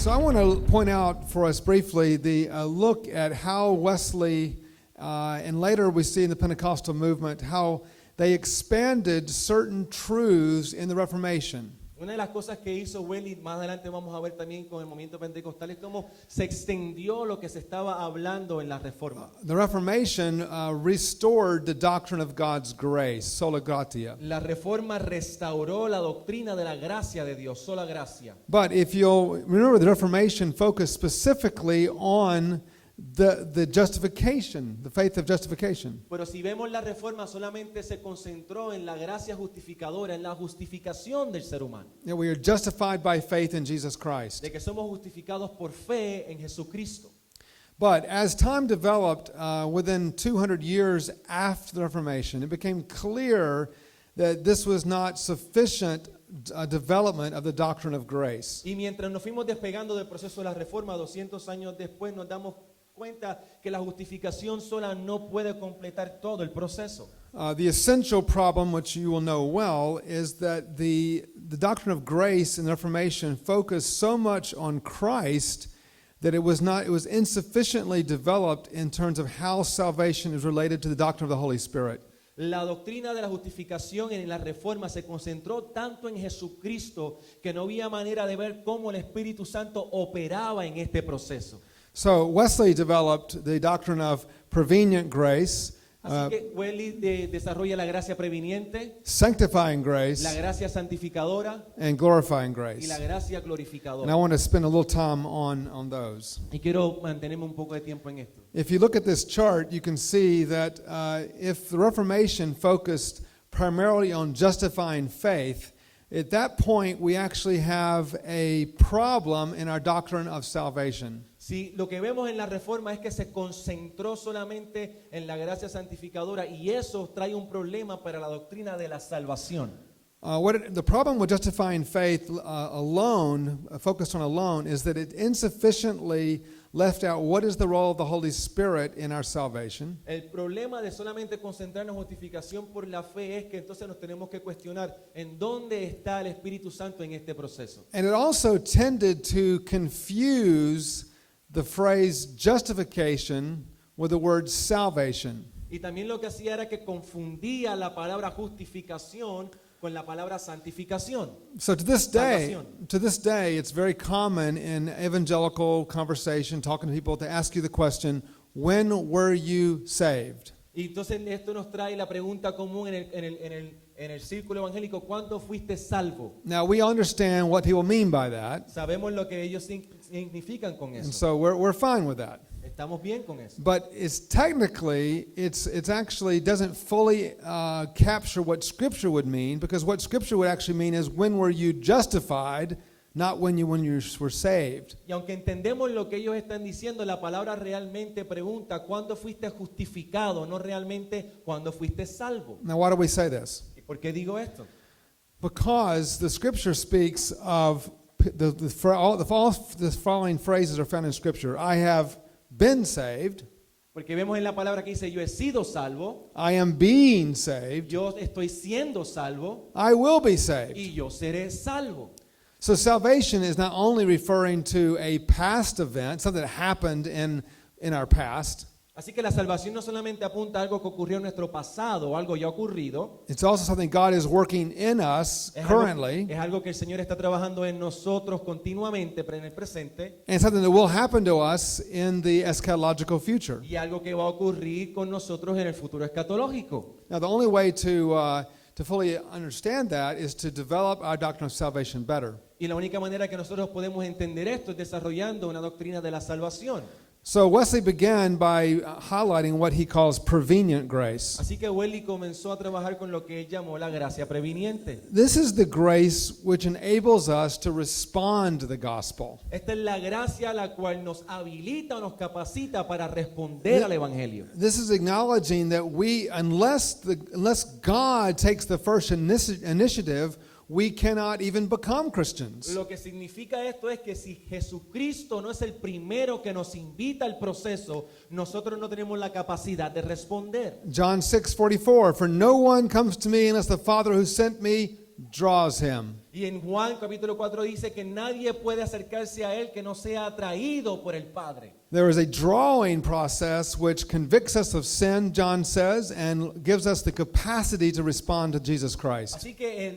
So I want to point out for us briefly the look at how Wesley, and later we see in the Pentecostal movement, how they expanded certain truths in the Reformation. Una de las cosas que hizo Wesley, más adelante vamos a ver también con el movimiento pentecostal, es cómo se extendió lo que se estaba hablando en la Reforma. The Reformation restored the doctrine of God's grace, sola gratia. La Reforma restauró la doctrina de la gracia de Dios, sola gracia. But if you'll remember, the Reformation focused specifically on the justification, the faith of justification. Pero si vemos la Reforma, solamente se concentró en la gracia justificadora, en la justificación del ser humano. That we are justified by faith in Jesus Christ. De que somos justificados por fe en Jesucristo. But as time developed, within 200 years after the Reformation, it became clear that this was not sufficient development of the doctrine of grace. Y mientras nos fuimos despegando del proceso de la Reforma, 200 años después nos damos cuenta que la justificación sola no puede completar todo el proceso. The essential problem, which you will know well, is that the doctrine of grace in the Reformation focused so much on Christ that it was insufficiently developed in terms of how salvation is related to the doctrine of the Holy Spirit. La doctrina de la justificación en la Reforma se concentró tanto en Jesucristo que no había manera de ver cómo el Espíritu Santo operaba en este proceso. So Wesley developed the doctrine of prevenient grace, Así que Wesley desarrolla la gracia previniente, sanctifying grace, la gracia santificadora and glorifying y grace. la gracia And I glorificadora. want to spend a little time on those. Y quiero mantenerme un poco de tiempo en esto. If you look at this chart, you can see that if the Reformation focused primarily on justifying faith, at that point we actually have a problem in our doctrine of salvation. Si lo que vemos en la Reforma es que se concentró solamente en la gracia santificadora y eso trae un problema para la doctrina de la salvación. The problem with justifying faith alone, focused on alone, is that it insufficiently left out what is the role of the Holy Spirit in our salvation. El problema de solamente concentrarnos en justificación por la fe es que entonces nos tenemos que cuestionar en dónde está el Espíritu Santo en este proceso. And it also tended to confuse the phrase justification with the word salvation. Y también lo que hacía era que confundía la palabra justificación con la palabra santificación. So to this day, it's very common in evangelical conversation, talking to people, to ask you the question, when were you saved? Y entonces esto nos trae la pregunta común en el círculo evangélico, ¿cuándo fuiste salvo? Now, we understand what people mean by that, Sabemos lo que ellos significan con and eso. so we're fine with that. Estamos bien con eso. But it's actually doesn't fully capture what Scripture would mean, because what Scripture would actually mean is when were you justified, not when you were saved. Y aunque entendemos lo que ellos están diciendo, la palabra realmente pregunta ¿cuándo fuiste justificado? No realmente ¿cuándo fuiste salvo? Now, why do we say this? ¿Y por qué digo esto? Because the Scripture speaks of the following phrases are found in Scripture. I have been saved. Porque vemos en la palabra que dice yo he sido salvo, I am being saved. yo estoy siendo salvo I will be saved. y yo seré salvo. So salvation is not only referring to a past event, something that happened in our past. Así que la salvación no solamente apunta a algo que ocurrió en nuestro pasado o algo ya ocurrido. It's also something God is working in us currently, Es algo que el Señor está trabajando en nosotros continuamente, pero en el presente, and something that will happen to us in the eschatological future. y algo que va a ocurrir con nosotros en el futuro escatológico. Now, the only way to fully understand that is to develop our doctrine of salvation better. Y la única manera que nosotros podemos entender esto es desarrollando una doctrina de la salvación. So Wesley began by highlighting what he calls prevenient grace. Así que Wesley comenzó a trabajar con lo que él llamó la gracia previniente. This is the grace which enables us to respond to the gospel. Esta es la gracia la cual nos habilita o nos capacita para responder al evangelio. This is acknowledging that unless God takes the first initiative, we cannot even become Christians. Lo que significa esto es que si Jesucristo no es el primero que nos invita al proceso, nosotros no tenemos la capacidad de responder. John 6:44, for no one comes to me unless the Father who sent me draws him. Y en Juan capítulo 4 dice que nadie puede acercarse a él que no sea atraído por el Padre. There is a drawing process which convicts us of sin, John says, and gives us the capacity to respond to Jesus Christ. Así que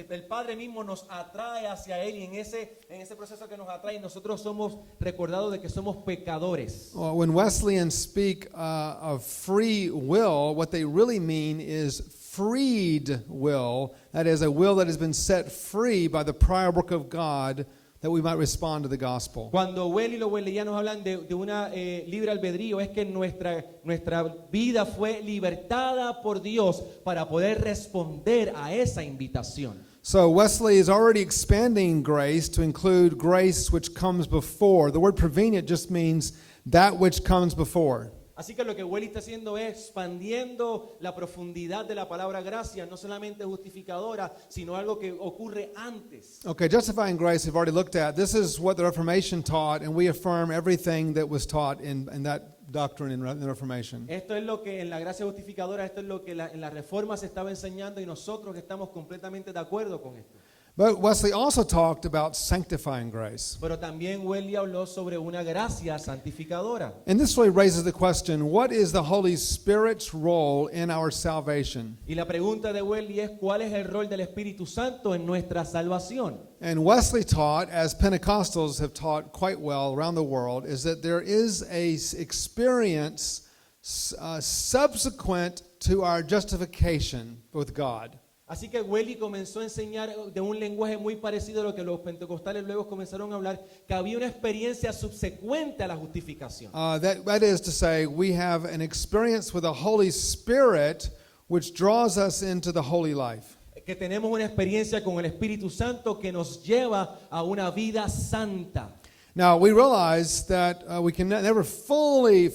el Padre mismo nos atrae hacia él y en ese proceso que nos atrae nosotros somos recordados de que somos pecadores. When Wesleyans speak of free will, what they really mean is freed will, that is, a will that has been set free by the prior work of God that we might respond to the gospel. Cuando Welly y los wesleyanos hablan de una libre albedrío, es que nuestra vida fue libertada por Dios para poder responder a esa invitación. So Wesley is already expanding grace to include grace which comes before. The word prevenient just means that which comes before. Así que lo que Welly está haciendo es expandiendo la profundidad de la palabra gracia, no solamente justificadora, sino algo que ocurre antes. Okay, justifying grace we've already looked at. This is what the Reformation taught, and we affirm everything that was taught in that doctrine in the Reformation. Esto es lo que en la gracia justificadora, esto es lo que en la Reforma se estaba enseñando y nosotros estamos completamente de acuerdo con esto. But Wesley also talked about sanctifying grace. Pero también Welly habló sobre una gracia santificadora. And this really raises the question, what is the Holy Spirit's role in our salvation? Y la pregunta de Welly es ¿cuál es el rol del Espíritu Santo en nuestra salvación? And Wesley taught, as Pentecostals have taught quite well around the world, is that there is a experience subsequent to our justification with God. Así que Welly comenzó a enseñar de un lenguaje muy parecido a lo que los pentecostales luego comenzaron a hablar, que había una experiencia subsecuente a la justificación. That is to say, we have an experience with the Holy Spirit which draws us into the holy life. Que tenemos una experiencia con el Espíritu Santo que nos lleva a una vida santa. Now, we realize that we can never fully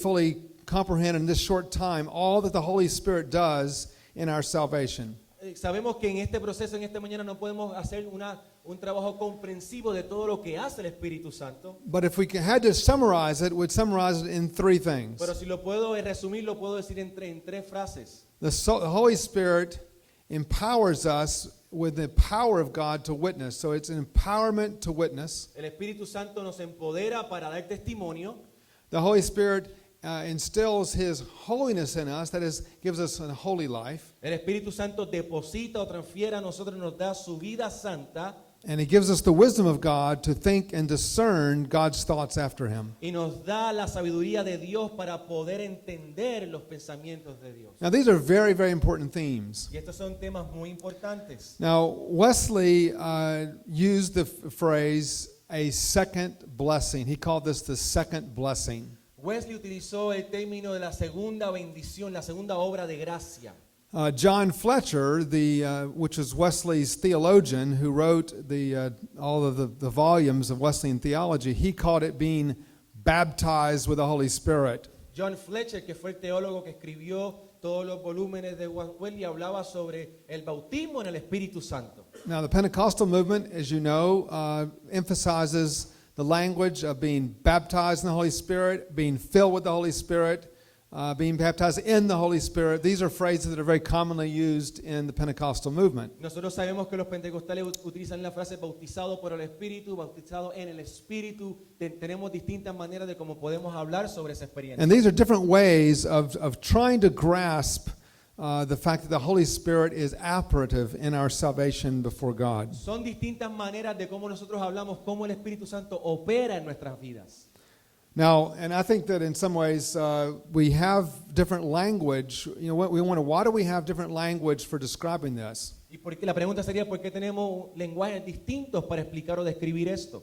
comprehend in this short time all that the Holy Spirit does in our salvation. Sabemos que en este proceso, en esta mañana, no podemos hacer un trabajo comprensivo de todo lo que hace el Espíritu Santo. But if we had to summarize it, we'd summarize it in three things. Pero si lo puedo resumir, lo puedo decir en tres frases. The Holy Spirit empowers us with the power of God to witness. So it's an empowerment to witness. El Espíritu Santo nos empodera para dar testimonio. The Holy Spirit instills His holiness in us, that is, gives us a holy life. El Espíritu Santo deposita o transfiere a nosotros, nos da su vida santa. And He gives us the wisdom of God to think and discern God's thoughts after Him. Y nos da la sabiduría de Dios para poder entender los pensamientos de Dios. Now, these are very, very important themes. Y estos son temas muy importantes. Now, Wesley used the phrase, a second blessing. He called this the second blessing. Wesley utilizó el término de la segunda bendición, la segunda obra de gracia. John Fletcher, which is Wesley's theologian who wrote all of the volumes of Wesleyan theology, he called it being baptized with the Holy Spirit. John Fletcher, que fue el teólogo que escribió todos los volúmenes de Wesley, hablaba sobre el bautismo en el Espíritu Santo. Now, the Pentecostal movement, as you know, emphasizes the language of being baptized in the Holy Spirit, being filled with the Holy Spirit, being baptized in the Holy Spirit. These are phrases that are very commonly used in the Pentecostal movement. Nosotros sabemos que los pentecostales utilizan la frase bautizado por el Espíritu, bautizado en el Espíritu. Tenemos distintas maneras de cómo podemos hablar sobre esa experiencia. And these are different ways of trying to grasp the fact that the Holy Spirit is operative in our salvation before God. Son distintas maneras de cómo nosotros hablamos, cómo el Espíritu Santo opera en nuestras vidas. Now, and I think that in some ways we have different language. You know, why do we have different language for describing this? Y porque la pregunta sería ¿por qué tenemos lenguajes distintos para explicar o describir esto?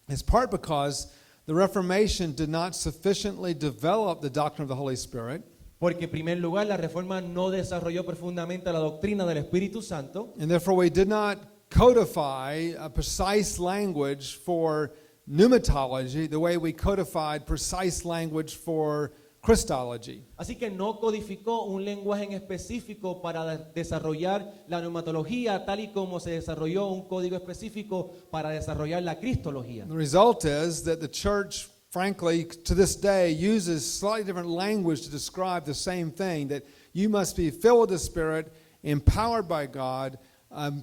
It's part because the Reformation did not sufficiently develop the doctrine of the Holy Spirit. Porque en primer lugar la Reforma no desarrolló profundamente la doctrina del Espíritu Santo. And therefore we did not codify a precise language for pneumatology the way we codified precise language for Christology. Así que no codificó un lenguaje en específico para desarrollar la neumatología tal y como se desarrolló un código específico para desarrollar la cristología. The result is that the church, frankly, to this day uses slightly different language to describe the same thing, that you must be filled with the Spirit, empowered by God,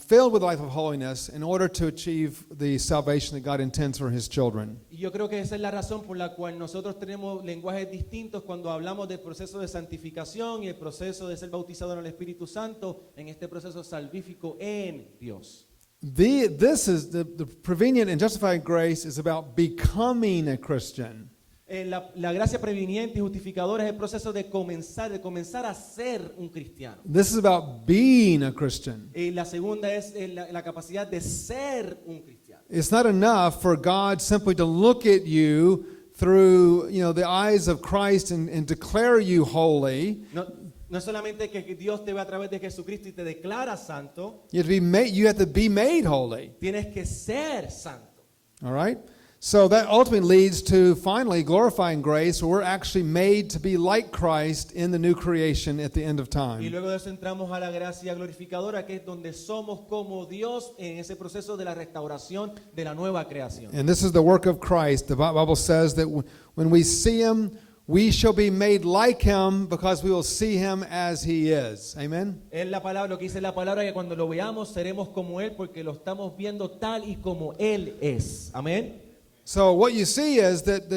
filled with the life of holiness in order to achieve the salvation that God intends for His children. Y yo creo que esa es la razón por la cual nosotros tenemos lenguajes distintos cuando hablamos del proceso de santificación y el proceso de ser bautizado en el Espíritu Santo, en este proceso salvífico en Dios. This is the prevenient and justifying grace is about becoming a Christian. La gracia previniente y justificadora es el proceso de comenzar a ser un cristiano. This is about being a Christian. Y la segunda es la capacidad de ser un cristiano. It's not enough for God simply to look at you through, the eyes of Christ and declare you holy. No es solamente que Dios te ve a través de Jesucristo y te declara santo. You have to be made holy. Tienes que ser santo. All right? So that ultimately leads to finally glorifying grace, where we're actually made to be like Christ in the new creation at the end of Y time. luego de eso entramos a la gracia glorificadora, que es donde somos como Dios en ese proceso de la restauración de la nueva creación. And this is the work of Christ. The Bible says that when we see Him, we shall be made like Him because we will see Him as He is. Amen? Es la palabra, lo que dice la palabra, que cuando lo veamos seremos como Él porque lo estamos viendo tal y como Él es. Amén. So what you see is that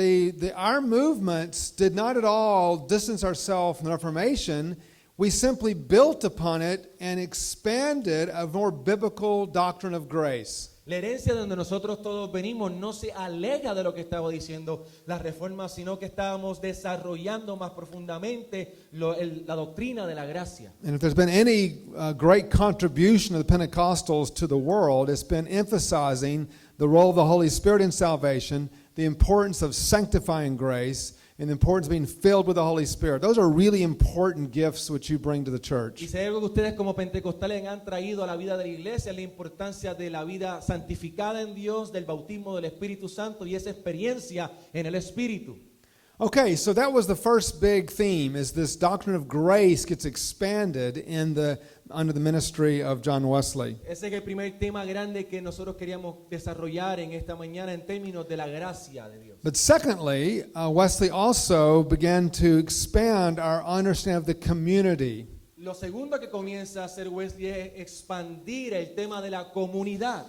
our movements did not at all distance ourselves from the Reformation. We simply built upon it and expanded a more biblical doctrine of grace. La herencia de donde nosotros todos venimos no se aleja de lo que estaba diciendo la Reforma, sino que estábamos desarrollando más profundamente la doctrina de la gracia. And if there's been any great contribution of the Pentecostals to the world, it's been emphasizing the role of the Holy Spirit in salvation, the importance of sanctifying grace, and the importance of being filled with the Holy Spirit. Those are really important gifts which you bring to the church. Y si hay algo que ustedes como pentecostales han traído a la vida de la iglesia, es la importancia de la vida santificada en Dios, del bautismo del Espíritu Santo y esa experiencia en el Espíritu. Okay, so that was the first big theme, is this doctrine of grace gets expanded under the ministry of John Wesley. Ese es el primer tema grande que nosotros queríamos desarrollar en esta mañana en términos de la gracia de Dios. But secondly, Wesley also began to expand our understanding of the community. Lo segundo que comienza a hacer Wesley es expandir el tema de la comunidad.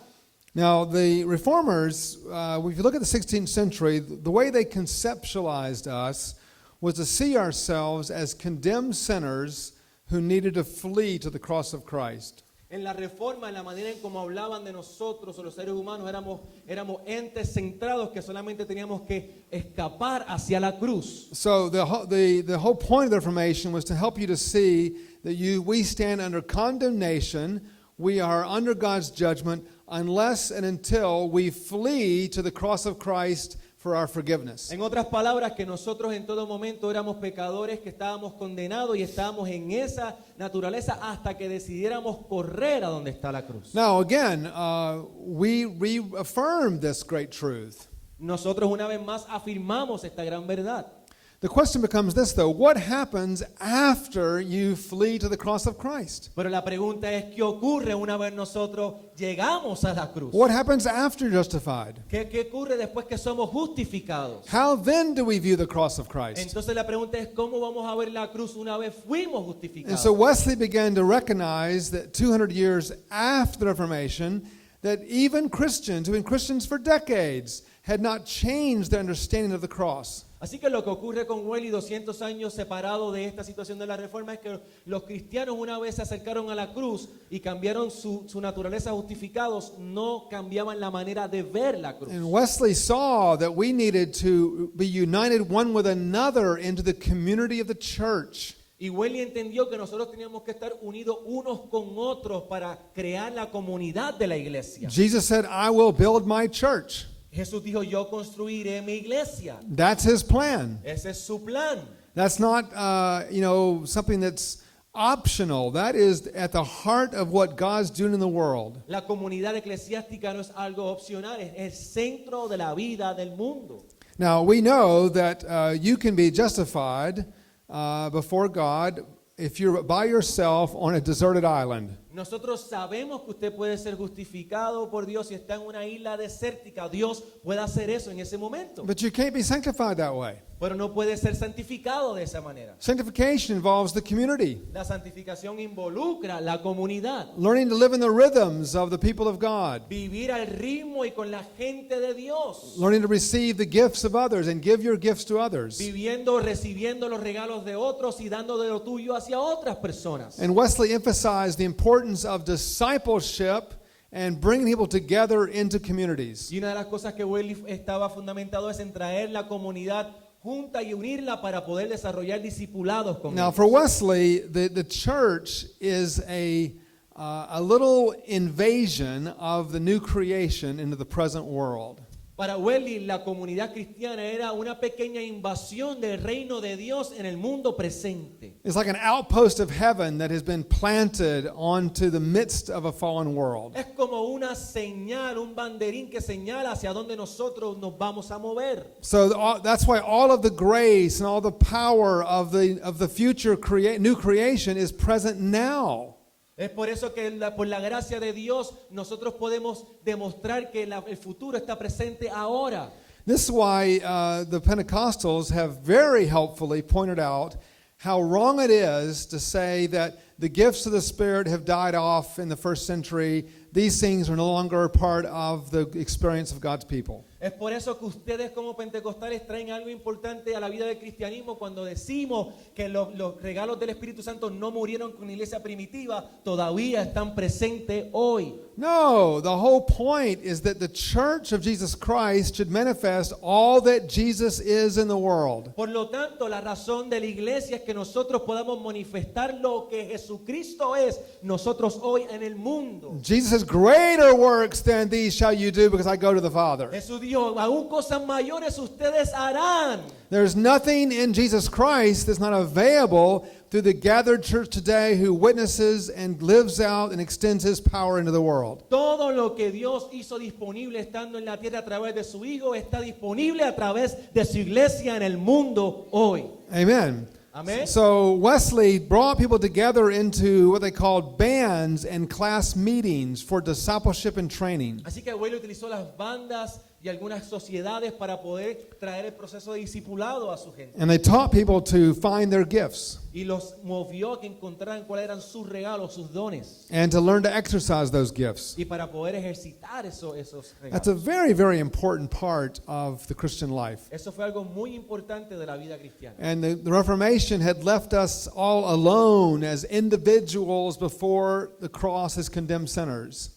Now, the Reformers, if you look at the 16th century, the way they conceptualized us was to see ourselves as condemned sinners who needed to flee to the cross of Christ. En la Reforma, en la manera en cómo hablaban de nosotros o los seres humanos, éramos entes centrados que solamente teníamos que escapar hacia la cruz. So the whole point of the Reformation was to help you to see that we stand under condemnation, we are under God's judgment, unless and until we flee to the cross of Christ for our forgiveness. En otras palabras, que nosotros en todo momento éramos pecadores, que estábamos condenados y estábamos en esa naturaleza hasta que decidiéramos correr a donde está la cruz. Now again, we reaffirm this great truth. Nosotros una vez más afirmamos esta gran verdad. The question becomes this, though: what happens after you flee to the cross of Christ? Pero la pregunta es, ¿qué ocurre una vez nosotros llegamos a la cruz? What happens after you're justified? ¿Qué ocurre después que somos justificados? How then do we view the cross of Christ? Entonces la pregunta es, ¿cómo vamos a ver la cruz una vez fuimos And justificados? so Wesley began to recognize that 200 years after the Reformation, that even Christians who've been Christians for decades had not changed their understanding of the cross. Así que lo que ocurre con Wesley 200 años separado de esta situación de la Reforma es que los cristianos una vez se acercaron a la cruz y cambiaron su naturaleza justificados, no cambiaban la manera de ver la cruz. And Wesley saw that we needed to be united one with another into the community of the church. Y Wesley entendió que nosotros teníamos que estar unidos unos con otros para crear la comunidad de la iglesia. Jesus said, I will build my church. Jesús dijo, yo construiré mi iglesia. That's his plan. Ese es su plan. That's not, something that's optional. That is at the heart of what God's doing in the world. La comunidad eclesiástica no es algo opcional, es el centro de la vida del mundo. Now, we know that you can be justified before God if you're by yourself on a deserted island. Nosotros sabemos que usted puede ser justificado por Dios si está en una isla desértica. Dios puede hacer eso en ese momento. But you can't be sanctified that way. pero no puede ser santificado de esa manera. Sanctification involves the community, La santificación involucra la comunidad, learning to live in the rhythms of the people of God, vivir al ritmo y con la gente de Dios, learning to receive the gifts of others and give your gifts to others. viviendo, recibiendo los regalos de otros y dando de lo tuyo hacia otras personas. And Wesley emphasized the importance of discipleship and bringing people together into communities. Y una de las cosas que Wesley estaba fundamentado es en traer la comunidad junta y unirla para poder desarrollar discipulados con Now, ellos. for Wesley, the church is a little invasion of the new creation into the present world. Para Wesley, la comunidad cristiana era una pequeña invasión del reino de Dios en el mundo presente. It's like an outpost of heaven that has been planted onto the midst of a fallen world. Es como una señal, un banderín que señala hacia dónde nosotros nos vamos a mover. So that's why all of the grace and all the power of the future new creation is present now. Es por eso que por la gracia de Dios nosotros podemos demostrar que el futuro está presente ahora. This is why the Pentecostals have very helpfully pointed out how wrong it is to say that the gifts of the Spirit have died off in the first century. These things are no longer a part of the experience of God's people. Es por eso que ustedes como pentecostales traen algo importante a la vida del cristianismo cuando decimos que los regalos del Espíritu Santo no murieron con la iglesia primitiva, todavía están presentes hoy. No, the whole point is that the church of Jesus Christ should manifest all that Jesus is in the world. Por lo tanto, la razón de la iglesia es que nosotros podamos manifestar lo que Jesucristo es nosotros hoy en el mundo. Jesus says, greater works than these shall you do because I go to the Father. Jesús dijo, aún cosas mayores ustedes harán. There's nothing in Jesus Christ that's not available through the gathered church today who witnesses and lives out and extends his power into the world. Todo lo que Dios hizo disponible estando en la tierra a través de su Hijo está disponible a través de su iglesia en el mundo hoy. Amen. Amén. So Wesley brought people together into what they called bands and class meetings for discipleship and training. Así que Wesley utilizó las bandas y algunas sociedades para poder traer el proceso de discipulado a su gente. And they taught people to find their gifts Y los movió a que encontraran cuáles eran sus regalos, sus dones. and to learn to exercise those gifts. Y para poder ejercitar esos That's a regalos. very, very important part of the Christian life. Eso fue algo muy importante de la vida cristiana. And the Reformation had left us all alone as individuals before the cross has condemned sinners.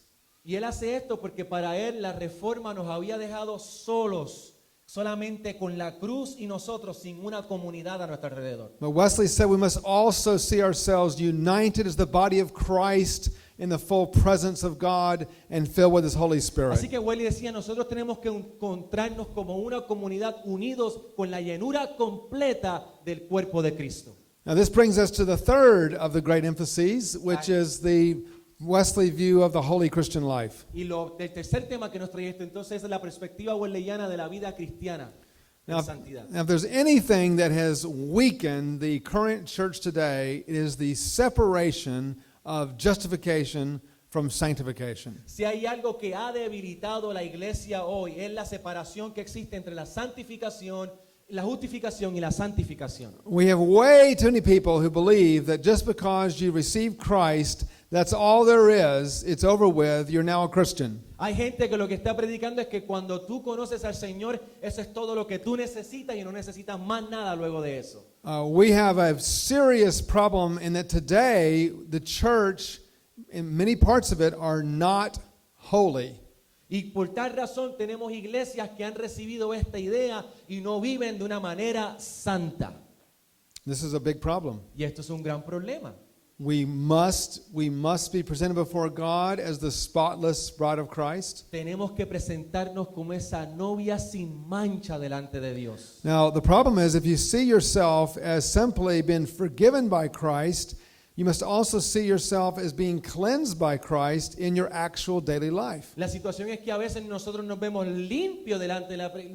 Y él hace esto porque para él la reforma nos había dejado solos, solamente con la cruz y nosotros sin una comunidad a nuestro alrededor. But Wesley said we must also see ourselves united as the body of Christ in the full presence of God and filled with his Holy Spirit. Así que Wesley decía, nosotros tenemos que encontrarnos como una comunidad unidos con la llenura completa del cuerpo de Cristo. Now this brings us to the third of the great emphases, which is the Wesley view of the holy Christian life. Y el tercer tema que nos trae esto entonces es la perspectiva wesleyana de la vida cristiana Now, en santidad. if there's anything that has weakened the current church today, it is the separation of justification from sanctification. Si hay algo que ha debilitado la iglesia hoy es la separación que existe entre la santificación, la justificación y la santificación. We have way too many people who believe that just because you receive Christ, that's all there is, it's over with, you're now a Christian. Hay gente que lo que está predicando es que cuando tú conoces al Señor, eso es todo lo que tú necesitas y no necesitas más nada luego de eso. We have a serious problem in that today the church, in many parts of it, are not holy. Y por tal razón tenemos iglesias que han recibido esta idea y no viven de una manera santa. This is a big problem. Y esto es un gran problema. We must be presented before God as the spotless bride of Christ. Tenemos que presentarnos como esa novia sin mancha delante de Dios. Now, the problem is if you see yourself as simply been forgiven by Christ, you must also see yourself as being cleansed by Christ in your actual daily life. La situación es que a veces nosotros nos vemos limpios delante de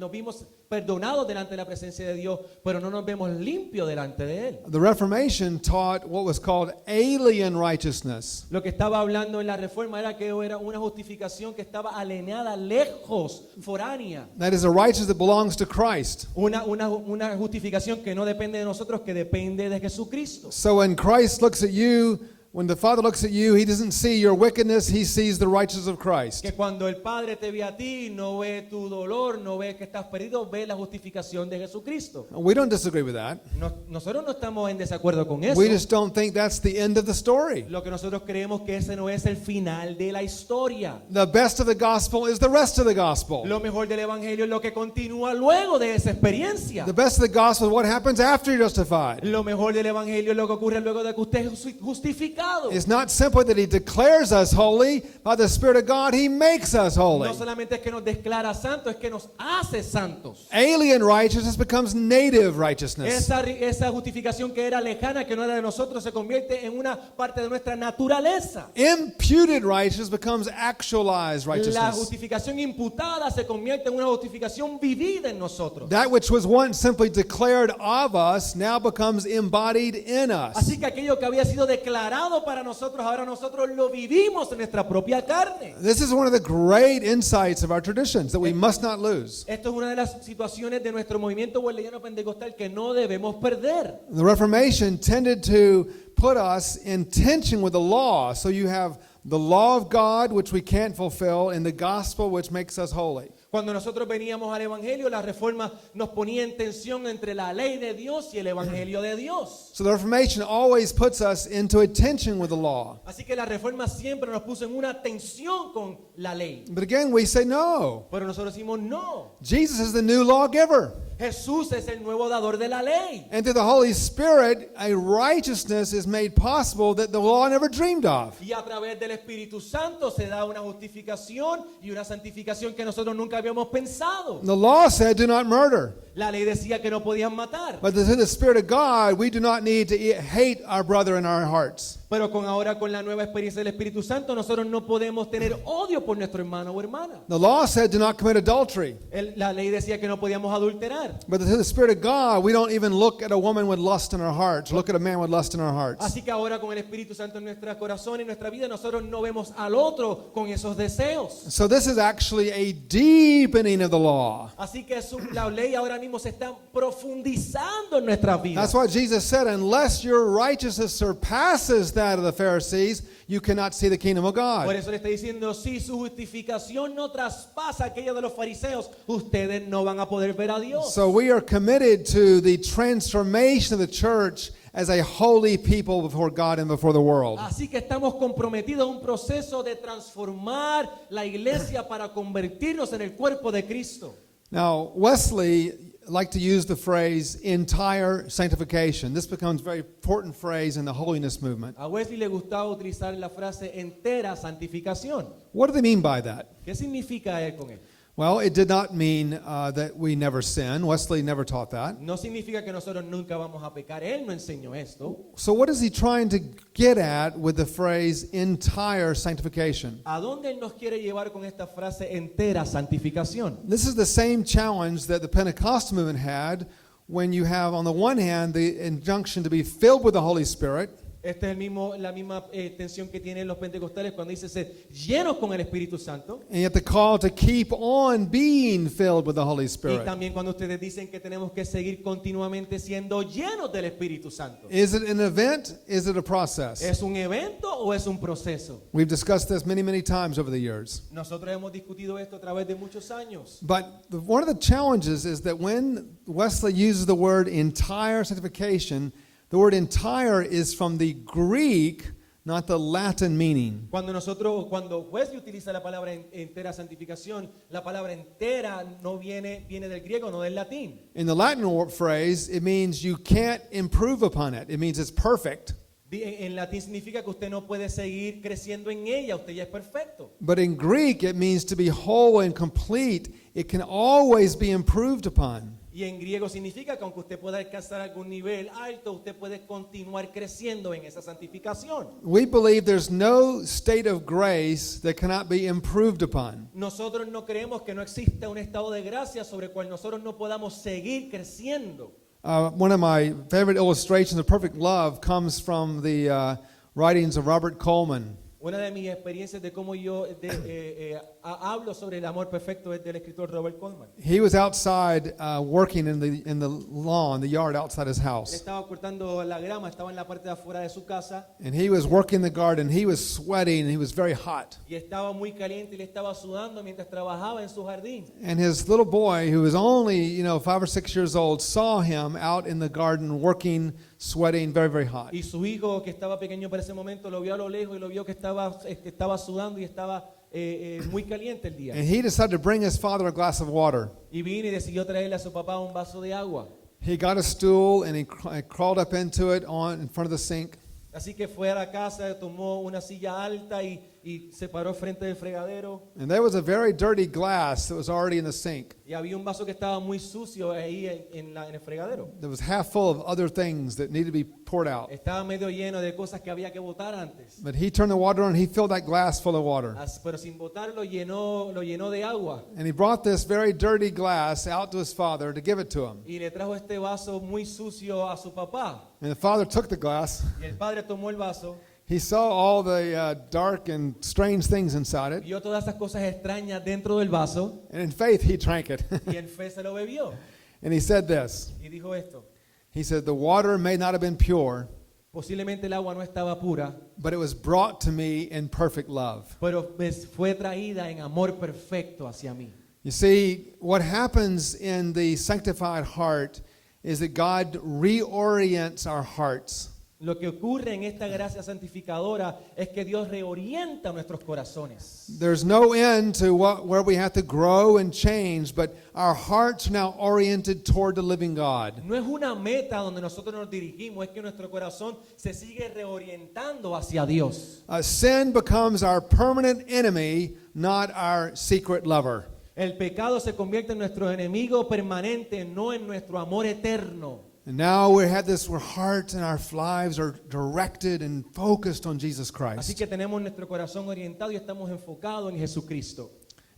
perdonados delante de la presencia de Dios, pero no nos vemos limpios delante de Él. The Reformation taught what was called alien righteousness. Lo que estaba hablando en la Reforma era que era una justificación que estaba alienada, lejos, foránea. That is a righteousness that belongs to Christ. Una justificación que no depende de nosotros, que depende de Jesucristo. So when Christ looks at you, when the Father looks at you, he doesn't see your wickedness, he sees the righteousness of Christ. Que cuando el Padre te ve a ti, no ve tu dolor, no ve que estás perdido, ve la justificación de Jesucristo. We don't disagree with that. Nosotros no estamos en desacuerdo con eso. We just don't think that's the end of the story. Lo que nosotros creemos que ese no es el final de la historia. The best of the gospel is the rest of the gospel. Lo mejor del evangelio es lo que continúa luego de esa experiencia. The best of the gospel is what happens after you're justified. Lo mejor del evangelio es lo que ocurre luego de que usted es justificado. It's not simply that he declares us holy. By the Spirit of God, he makes us holy. No solamente es que nos declara santos, es que nos hace santos. Alien righteousness becomes native righteousness. Esa justificación que era lejana, que no era de nosotros, se convierte en una parte de nuestra naturaleza. Imputed righteousness becomes actualized La righteousness. justificación imputada se convierte en una justificación vivida en nosotros. That which was once simply declared of us now becomes embodied in us. Así que aquello que había sido declarado para nosotros, ahora nosotros lo vivimos en nuestra propia carne. This is one of the great insights of our traditions that we must not lose. Esto es una de las situaciones de nuestro movimiento wesleyano pentecostal que no debemos perder. The Reformation tended to put us in tension with the law. So you have the law of God, which we can't fulfill, and the gospel, which makes us holy. Cuando nosotros veníamos al evangelio, la reforma nos ponía en tensión entre la ley de Dios y el evangelio de Dios. So the Reformation always puts us into a tension with the law. Así que la reforma siempre nos puso en una tensión con la ley. But again, we say no. Pero nosotros decimos no. Jesus is the new lawgiver. Jesús es el nuevo dador de la ley. And through the Holy Spirit, a righteousness is made possible that the law never dreamed of. Y a través del Espíritu Santo se da una justificación y una santificación que nosotros nunca habíamos pensado. The law said, do not murder. La ley decía que no podían matar. But through the Spirit of God, we do not need to hate our brother in our hearts. Pero con la nueva experiencia del Espíritu Santo, nosotros no podemos tener odio por nuestro hermano o hermana. The law said, do not commit adultery. La ley decía que no podíamos adulterar. But through the Spirit of God, we don't even look at a woman with lust in our hearts, look at a man with lust in our hearts. Así que ahora con el Espíritu Santo en nuestro corazón y en nuestra vida, nosotros no vemos al otro con esos deseos. So this is actually a deepening of the law. Así que la ley ahora mismo se está profundizando en nuestras vidas. That's why Jesus said, unless your righteousness surpasses that of the Pharisees, you cannot see the kingdom of Por God. eso le está diciendo, si su justificación no traspasa aquella de los fariseos, ustedes no van a poder ver a Dios. So we are committed to the transformation of the church as a holy people before God and before the world. Así que estamos comprometidos a un proceso de transformar la iglesia para convertirnos en el cuerpo de Cristo. Now, Wesley liked to use the phrase entire sanctification. This becomes a very important phrase in the holiness movement. A Wesley le gustaba utilizar la frase entera santificación. What do they mean by that? ¿Qué significa él con él? Well, it did not mean that we never sin. Wesley never taught that. No significa que nosotros nunca vamos a pecar. Él no enseñó esto. So what is he trying to get at with the phrase entire sanctification? ¿A dónde él nos quiere llevar con esta frase entera santificación? This is the same challenge that the Pentecostal movement had when you have, on the one hand, the injunction to be filled with the Holy Spirit. Esta es la misma tensión que tienen los pentecostales cuando dice ser llenos con el Espíritu Santo. And yet the call to keep on being filled with the Holy Y Spirit. también cuando ustedes dicen que tenemos que seguir continuamente siendo llenos del Espíritu Santo. Is it an event? Is it a process? ¿Es un evento o es un proceso? We've discussed this many, many times over the years. Nosotros hemos discutido esto a través de muchos años. But one of the challenges is that when Wesley uses the word entire sanctification, the word entire is from the Greek, not the Latin meaning. Cuando Wesley utiliza la palabra entera santificación, la palabra entera no viene del griego, no del latín. In the Latin phrase, it means you can't improve upon it. It means it's perfect. En latín significa que usted no puede seguir creciendo en ella, usted ya es perfecto. But in Greek, it means to be whole and complete. It can always be improved upon. Y en griego significa que aunque usted pueda alcanzar algún nivel alto, usted puede continuar creciendo en esa santificación. We believe there's no state of grace that cannot be improved upon. Nosotros no creemos que no exista un estado de gracia sobre el cual nosotros no podamos seguir creciendo. One of my favorite illustrations of perfect love comes from the writings of Robert Coleman. Una de mis experiencias de cómo yo hablo sobre el amor perfecto es del escritor Robert Coleman. He was outside working in the lawn, the yard outside his Él house. estaba cortando la grama, estaba en la parte de afuera de su casa And he was working the garden. He was sweating and he was very hot. y estaba muy caliente y le estaba sudando mientras trabajaba en su jardín. And his little boy, who was only, 5 or 6 years old, saw him out in the garden working, sweating, very, very hot. Y su hijo, que estaba pequeño para ese momento, lo vio a lo lejos y lo vio que estaba sudando y estaba muy caliente el día. And he decided to bring his father a glass of water. Y vino y decidió traerle a su papá un vaso de agua. He got a stool and he crawled up into it in front of the sink. Así que fue a la casa, tomó una silla alta y se paró frente del fregadero. And there was a very dirty glass that was already in the sink. Y había un vaso que estaba muy sucio ahí en el fregadero. That was half full of other things that needed to be poured out. Estaba medio lleno de cosas que había que botar antes. But he turned the water on and he filled that glass full of water. Pero sin botar lo llenó de agua. And he brought this very dirty glass out to his father to give it to him. Y le trajo este vaso muy sucio a su papá. And the father took the glass. Y el padre tomó el vaso, He saw all the dark and strange things inside it. vio todas esas cosas extrañas dentro del vaso And in faith, he drank it. y en fe se lo bebió. And he said this. Y dijo esto: He said, the water may not have been pure, posiblemente el agua no estaba pura, but it was brought to me in perfect love. pero fue traída en amor perfecto hacia mí. You see, what happens in the sanctified heart is that God reorients our hearts. Lo que ocurre en esta gracia santificadora es que Dios reorienta nuestros corazones. There's no end to where we have to grow and change, but our hearts are now oriented toward the living God. No es una meta donde nosotros nos dirigimos, es que nuestro corazón se sigue reorientando hacia Dios. Sin becomes our permanent enemy, not our secret lover. El pecado se convierte en nuestro enemigo permanente, no en nuestro amor eterno. And now we have this, our hearts and our lives are directed and focused on Jesus Así Christ. que tenemos nuestro corazón orientado y estamos enfocados en Jesucristo.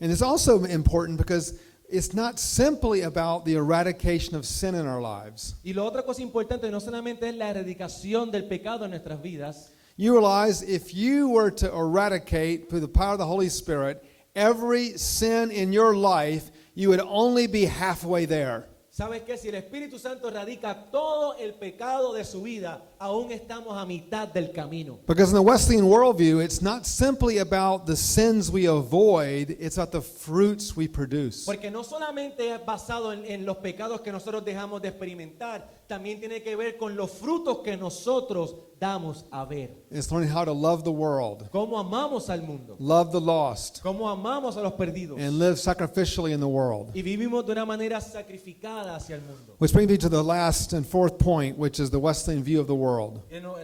And it's also important because it's not simply about the eradication of sin in our lives. Y la otra cosa importante no solamente es la erradicación del pecado en nuestras vidas. You realize if you were to eradicate through the power of the Holy Spirit every sin in your life, you would only be halfway there. ¿Sabes qué? Si el Espíritu Santo erradica todo el pecado de su vida, aún estamos a mitad del camino. Because in the Wesleyan worldview, it's not simply about the sins we avoid, it's about the fruits we produce. Porque no solamente es basado en los pecados que nosotros dejamos de experimentar, también tiene que ver con los frutos que nosotros damos a ver. It's learning how to love the world, Cómo amamos al mundo, love the lost, cómo amamos a los perdidos. and live sacrificially in the world. Y vivimos de una manera sacrificada hacia el mundo. Which brings me to the last and fourth point, which is the Wesleyan view of the world.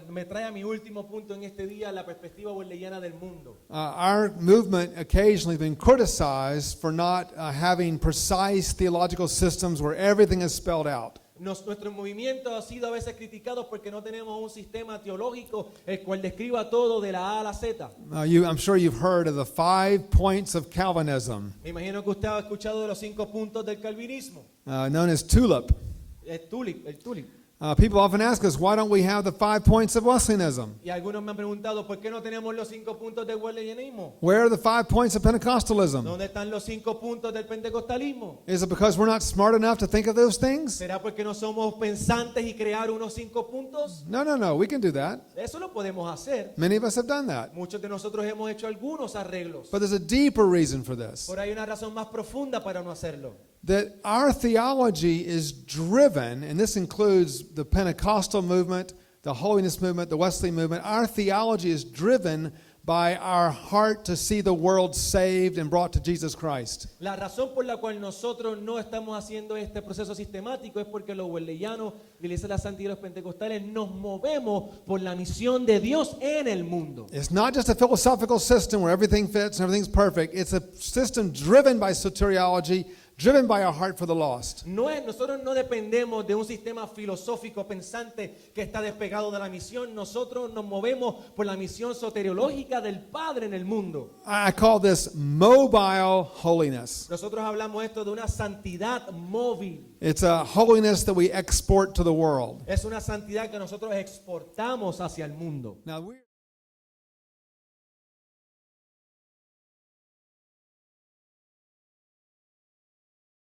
Me trae a mi último punto en este día, la perspectiva wesleyana del mundo. Our movement occasionally has been criticized for not having precise theological systems where everything is spelled out. Nuestro movimiento ha sido a veces criticado porque no tenemos un sistema teológico el cual describa todo de la A a la Z. I'm sure you've heard of the 5 points of Calvinism, Me imagino que usted ha escuchado de los 5 puntos del calvinismo. known as TULIP. El tulip. People often ask us, why don't we have the 5 points of Wesleyanism? Y algunos me han preguntado, ¿por qué no tenemos los 5 puntos del wesleyanismo? Where are the 5 points of Pentecostalism? ¿Dónde están los 5 puntos del pentecostalismo? Is it because we're not smart enough to think of those things? ¿Será porque no somos pensantes y crear unos 5 puntos? No, we can do that. Eso lo podemos hacer. Many of us have done that. Muchos de nosotros hemos hecho algunos arreglos. But there's a deeper reason for this. Por ahí hay una razón más profunda para no hacerlo. That our theology is driven, and this includes the Pentecostal movement, the holiness movement, the Wesleyan movement. Our theology is driven by our heart to see the world saved and brought to Jesus Christ. La razón por la cual nosotros no estamos haciendo este proceso sistemático es porque los wesleyanos, la Iglesia de la Santidad y los pentecostales nos movemos por la misión de Dios en el mundo. It's not just a philosophical system where everything fits and everything's perfect. It's a system driven by soteriology, driven by a heart for the lost. Nosotros no dependemos de un sistema filosófico pensante que está despegado de la misión. Nosotros nos movemos por la misión soteriológica del Padre en el mundo. I call this mobile holiness. Nosotros hablamos esto de una santidad móvil. It's a holiness that we export to the world. Es una santidad que nosotros exportamos hacia el mundo. Now we